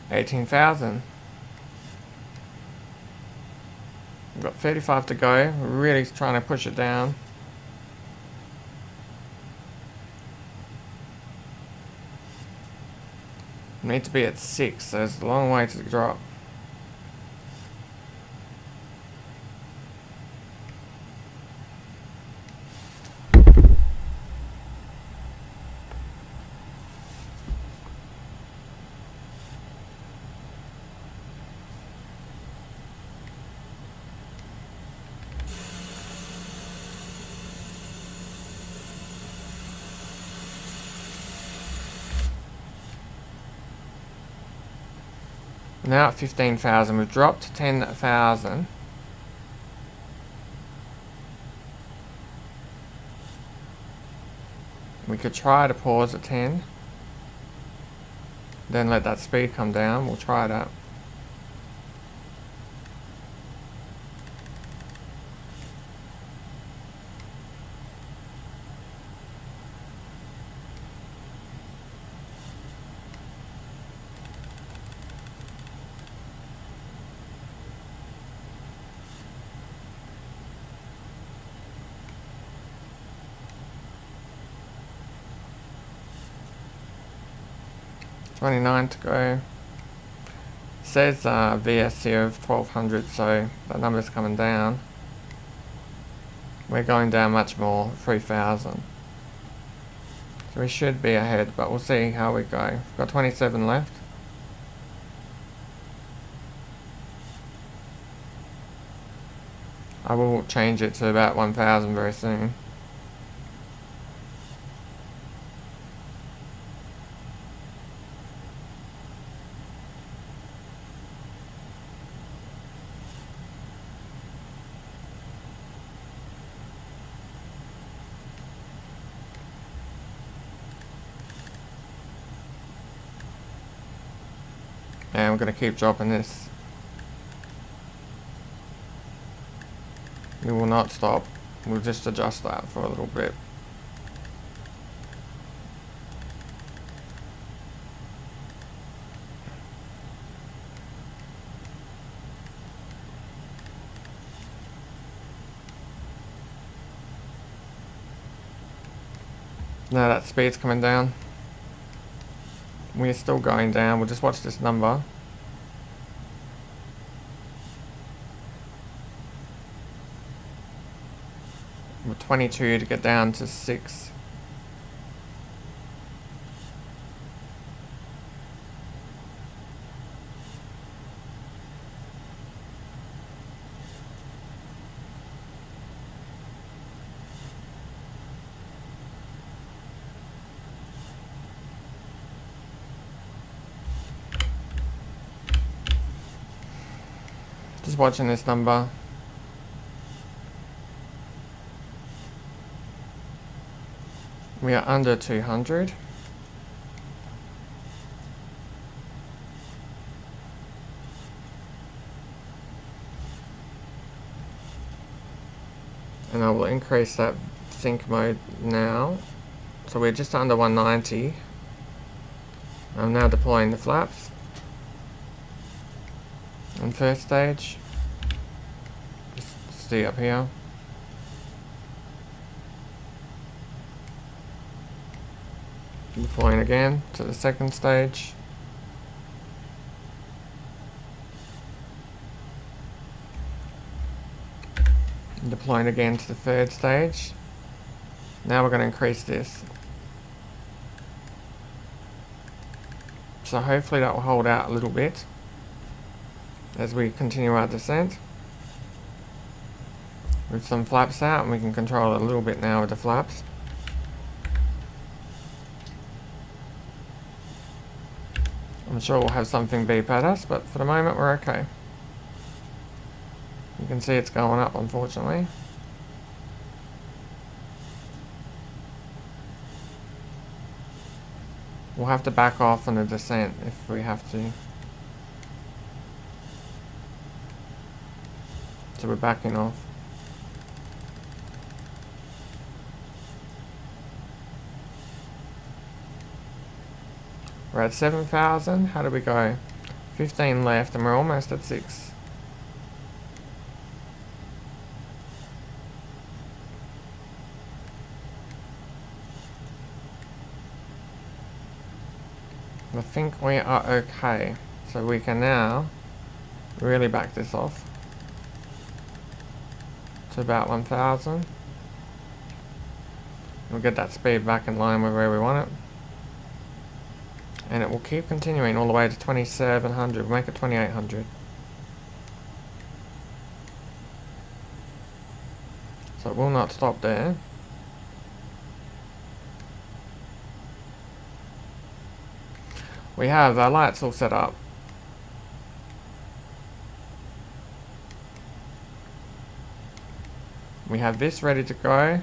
S1: $18,000. We've got 35 to go. We're really trying to push it down. We need to be at 6, so it's a long way to drop. Now at 15,000, we've dropped to 10,000. We could try to pause at 10. Then let that speed come down. We'll try that. $29 to go. It says VSC of 1200, so that number's coming down. We're going down much more, 3,000. So we should be ahead, but we'll see how we go. We've got 27 left. I will change it to about 1,000 very soon. And I'm going to keep dropping this. We will not stop. We'll just adjust that for a little bit. Now that speed's coming down. We're still going down. We'll just watch this number. We're 22 to get down to 6. Just watching this number. We are under 200. And I will increase that sync mode now. So we're just under 190. I'm now deploying the flaps. On first stage. Just stay up here. Deploying again to the second stage. Deploying again to the third stage. Now we're going to increase this. So hopefully that will hold out a little bit as we continue our descent. With some flaps out, and we can control it a little bit now with the flaps. I'm sure we'll have something beep at us, but for the moment we're okay. You can see it's going up, unfortunately. We'll have to back off on the descent if we have to. So we're backing off. We're at 7,000. How do we go? 15 left and we're almost at 6. I think we are okay. So we can now really back this off to about 1,000. We'll get that speed back in line with where we want it. And it will keep continuing all the way to 2,700. We'll make it 2,800. So it will not stop there. We have our lights all set up. We have this ready to go.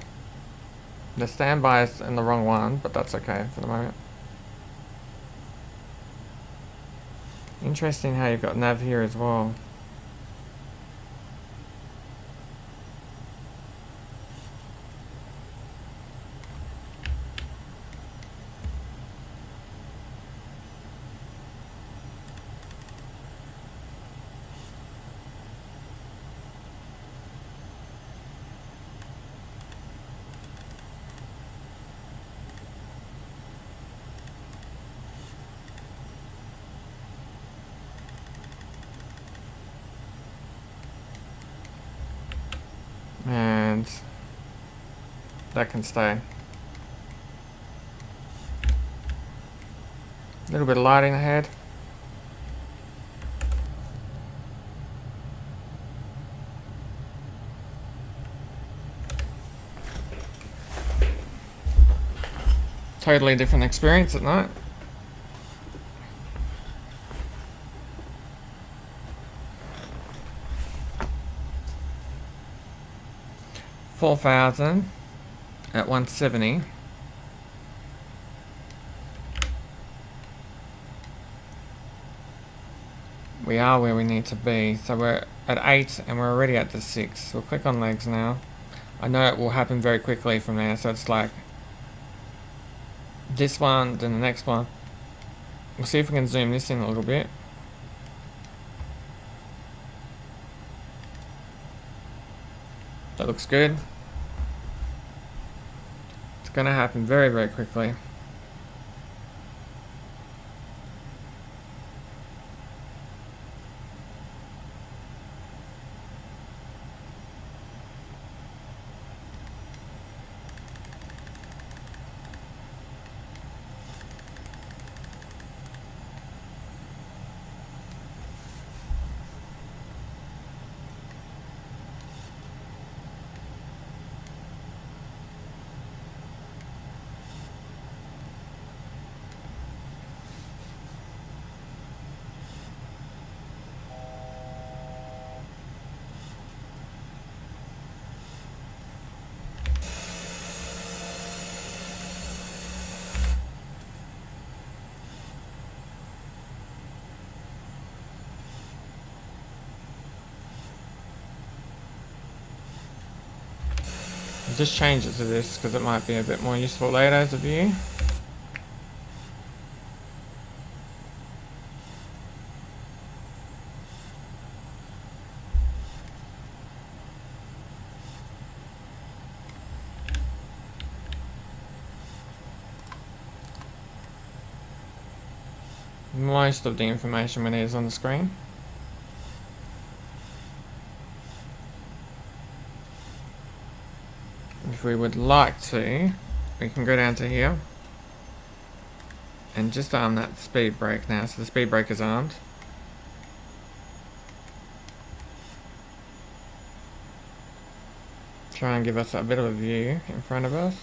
S1: The standby is in the wrong one, but that's okay for the moment. Interesting how you've got nav here as well. And that can stay. A little bit of lighting ahead. Totally different experience at night. $4,000 at 170. We are where we need to be, so we're at 8 and we're already at the 6. We'll click on legs now. I know it will happen very quickly from there, so it's like this one, then the next one. We'll see if we can zoom this in a little bit. That looks good. It's going to happen very, very quickly. I'll just change it to this because it might be a bit more useful later as a view. Most of the information we need is on the screen. If we would like to, we can go down to here and just arm that speed brake now. So the speed brake is armed. Try and give us a bit of a view in front of us.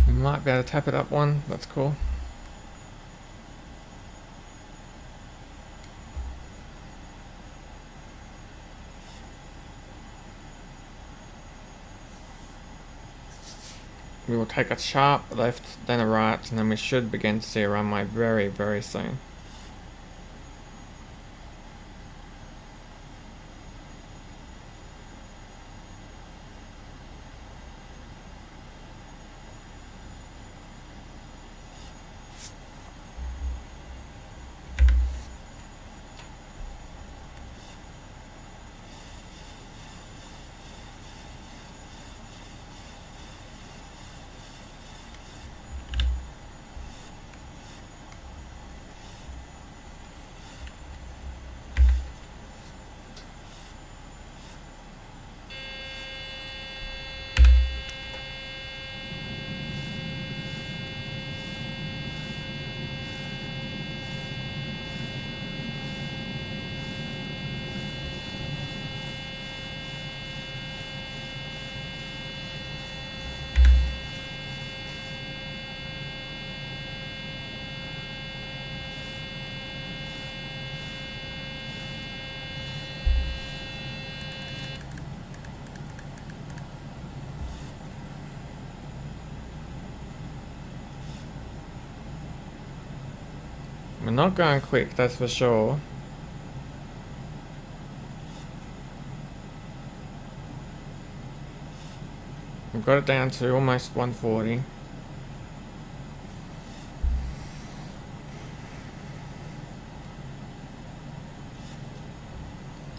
S1: We might be able to tap it up one, that's cool. We will take a sharp left, then a right, and then we should begin to see a runway very, very soon. We're not going quick, that's for sure. We've got it down to almost 140.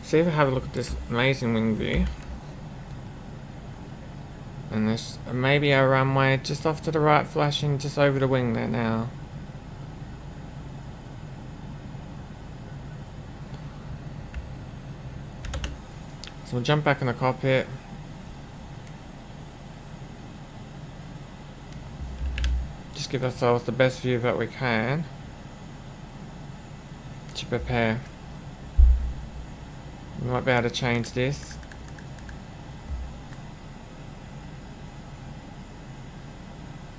S1: See if we have a look at this amazing wing view. And there's maybe a runway just off to the right flashing just over the wing there now. So we'll jump back in the cockpit. Just give ourselves the best view that we can to prepare. We might be able to change this.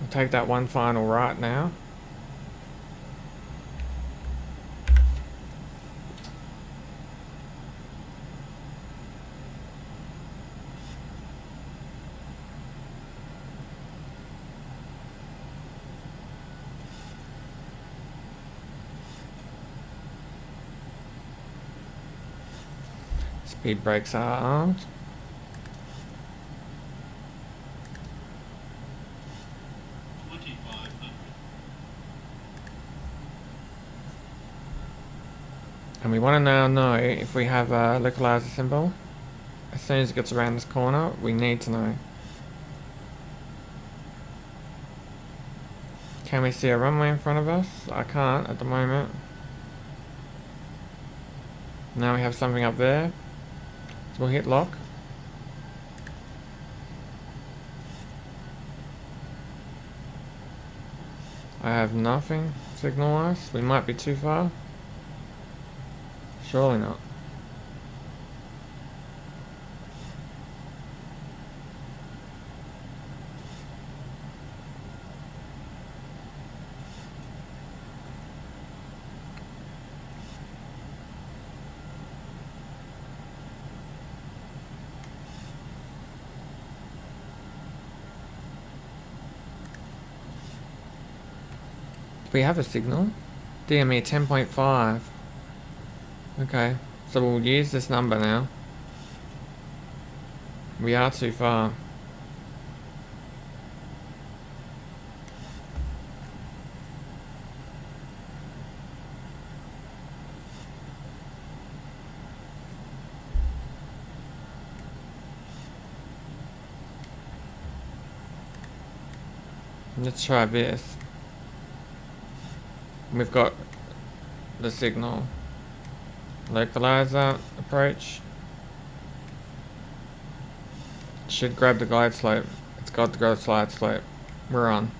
S1: We'll take that one final right now. Speed brakes are armed. And we want to now know if we have a localizer symbol. As soon as it gets around this corner, we need to know. Can we see a runway in front of us? I can't at the moment. Now we have something up there. So we'll hit lock. I have nothing signal wise. We might be too far. Surely not. We have a signal. DME 10.5. Okay, so we'll use this number now. We are too far. Let's try this. We've got the signal. Localizer approach. Should grab the glide slope. It's got the glide slope. We're on.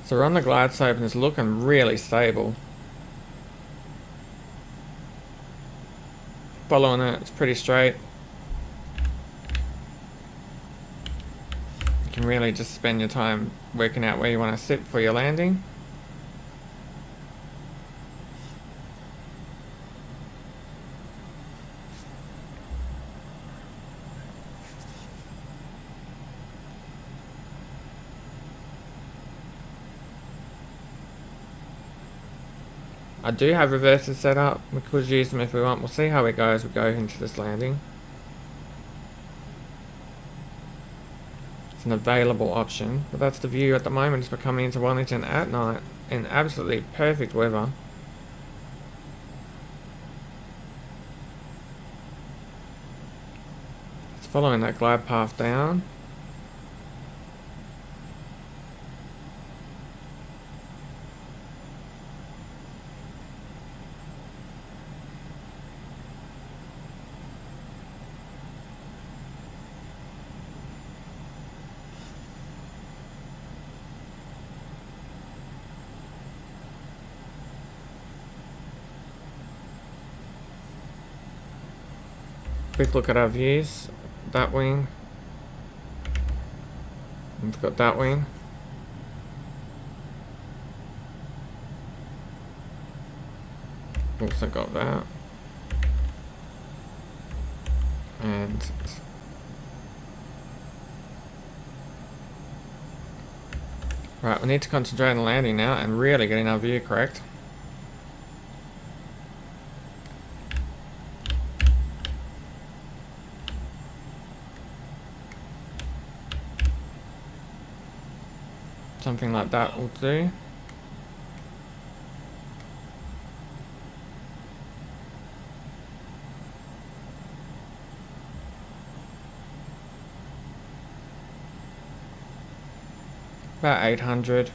S1: So we're on the glide slope and it's looking really stable. Following it, it's pretty straight. You can really just spend your time working out where you want to sit for your landing. I do have reversers set up. We could use them if we want. We'll see how it goes. We go into this landing. It's an available option, but that's the view at the moment as we're coming into Wellington at night in absolutely perfect weather. It's following that glide path down. Quick look at our views. That wing. We've got that wing. Also got that. And right, we need to concentrate on landing now and really getting our view correct. Something like that will do. About 800.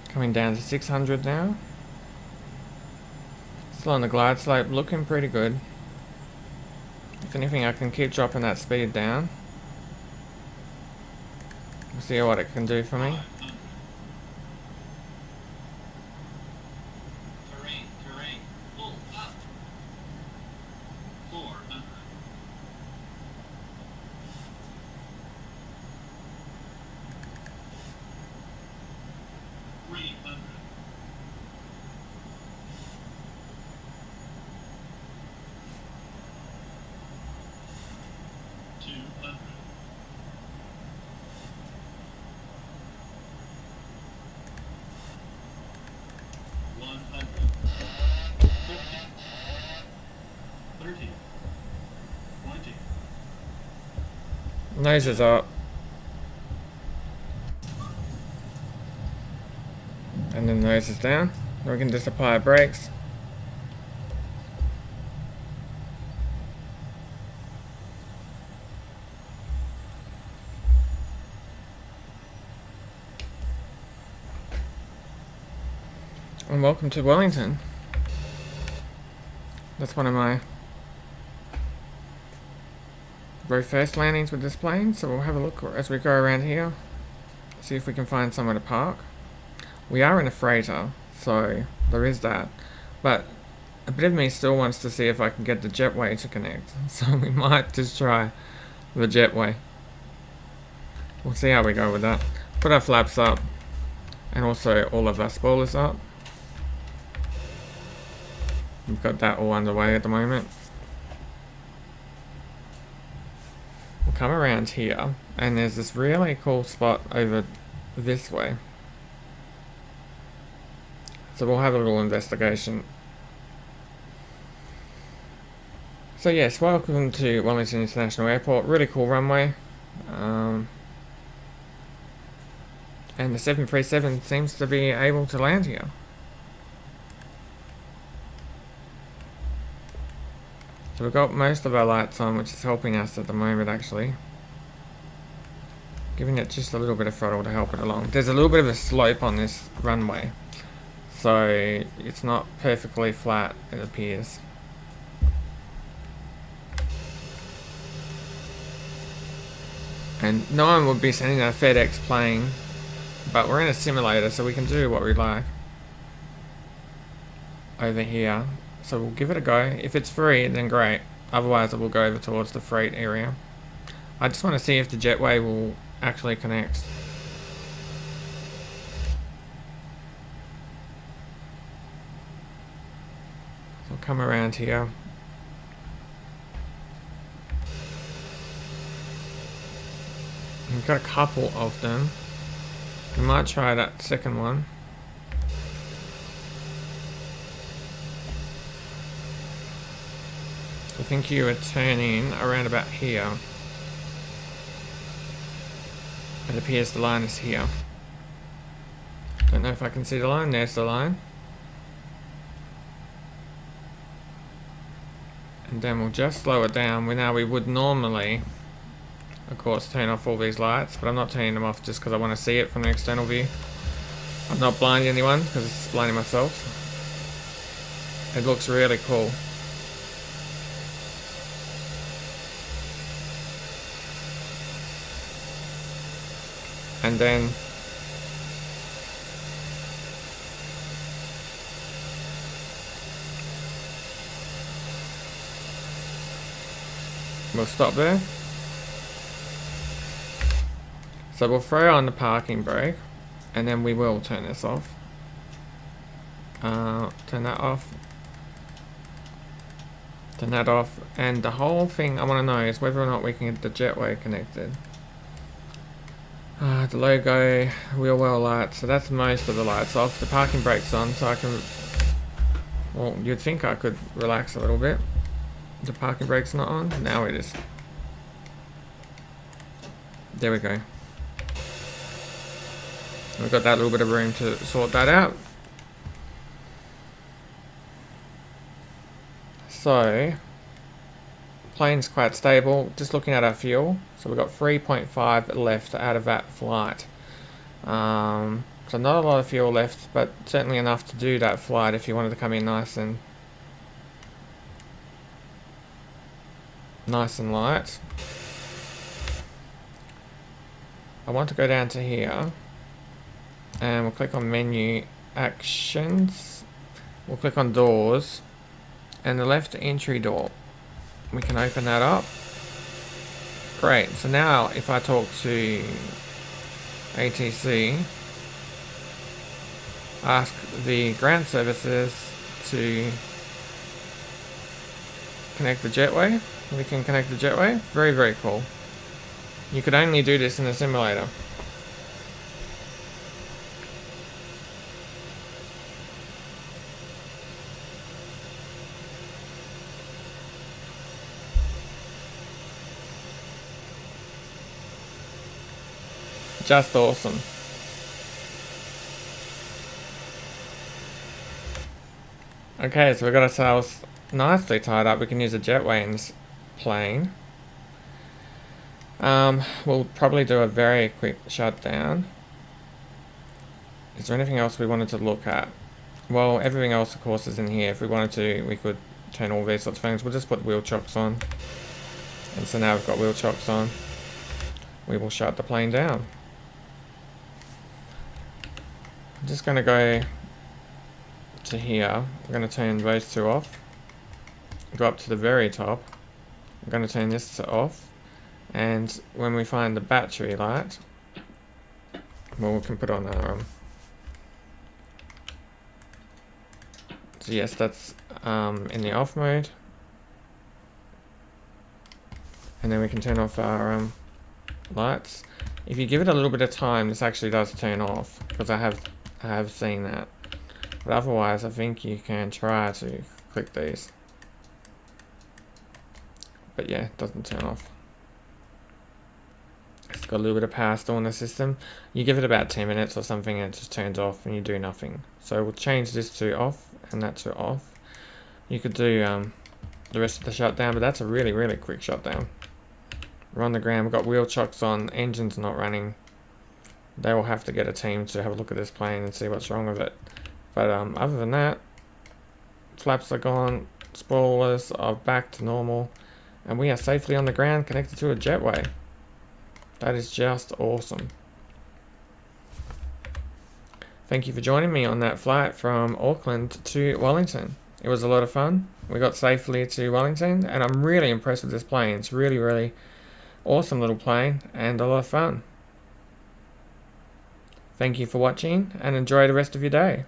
S1: Coming down to 600 now. Still on the glide slope, looking pretty good. If anything, I can keep dropping that speed down. We'll see what it can do for me.
S2: Terrain, pull up. 400. 300. 200. 100. 50. 30. 20.
S1: Nose is up. And then nose is down. Then we can just apply our brakes. And welcome to Wellington. That's one of my very first landings with this plane, so we'll have a look as we go around here. See if we can find somewhere to park. We are in a freighter, so there is that. But a bit of me still wants to see if I can get the jetway to connect. So we might just try the jetway. We'll see how we go with that. Put our flaps up, and also all of our spoilers up. We've got that all underway at the moment. We'll come around here, and there's this really cool spot over this way. So we'll have a little investigation. So yes, welcome to Wellington International Airport. Really cool runway. And the 737 seems to be able to land here. So we've got most of our lights on, which is helping us at the moment actually. Giving it just a little bit of throttle to help it along. There's a little bit of a slope on this runway, so it's not perfectly flat, it appears. And no one would be sending a FedEx plane, but we're in a simulator, so we can do what we like over here. So we'll give it a go. If it's free, then great. Otherwise, it will go over towards the freight area. I just want to see if the jetway will actually connect. So come around here. We've got a couple of them. We might try that second one. I think you would turn in around about here. It appears the line is here. Don't know if I can see the line. There's the line. And then we'll just slow it down. We would normally, of course, turn off all these lights, but I'm not turning them off just because I want to see it from the external view. I'm not blinding anyone because it's blinding myself. It looks really cool. And then we'll stop there. So we'll throw on the parking brake, and then we will turn this off. Turn that off. Turn that off. And the whole thing I want to know is whether or not we can get the jetway connected. The logo, wheel well light, so that's most of the lights off. The parking brake's on, so I can, well, you'd think I could relax a little bit. The parking brake's not on, now it is. There we go. We've got that little bit of room to sort that out. So, plane's quite stable. Just looking at our fuel, so we've got 3.5 left out of that flight. So not a lot of fuel left, but certainly enough to do that flight if you wanted to come in nice and light. I want to go down to here, and we'll click on menu actions. We'll click on doors, and the left entry door. We can open that up. Great. So now if I talk to ATC, ask the ground services to connect the jetway. We can connect the jetway. Very, very cool. You could only do this in a simulator. Just awesome. Okay, so we've got ourselves nicely tied up. We can use a jetway in this plane. We'll probably do a very quick shutdown. Is there anything else we wanted to look at? Well, everything else, of course, is in here. If we wanted to, we could turn all these sorts of things. We'll just put wheel chocks on. And so now we've got wheel chocks on. We will shut the plane down. I'm just going to go to here. I'm going to turn those two off. Go up to the very top. I'm going to turn this to off. And when we find the battery light, well, we can put on our so yes, that's in the off mode. And then we can turn off our lights. If you give it a little bit of time, this actually does turn off, because I have seen that. But otherwise, I think you can try to click these. But yeah, it doesn't turn off. It's got a little bit of power still in the system. You give it about 10 minutes or something and it just turns off and you do nothing. So we'll change this to off and that to off. You could do the rest of the shutdown, but that's a really, really quick shutdown. We're on the ground, we've got wheel chocks on, engine's not running. They will have to get a team to have a look at this plane and see what's wrong with it. But other than that, flaps are gone, spoilers are back to normal, and we are safely on the ground connected to a jetway. That is just awesome. Thank you for joining me on that flight from Auckland to Wellington. It was a lot of fun. We got safely to Wellington, and I'm really impressed with this plane. It's really, really awesome little plane and a lot of fun. Thank you for watching and enjoy the rest of your day.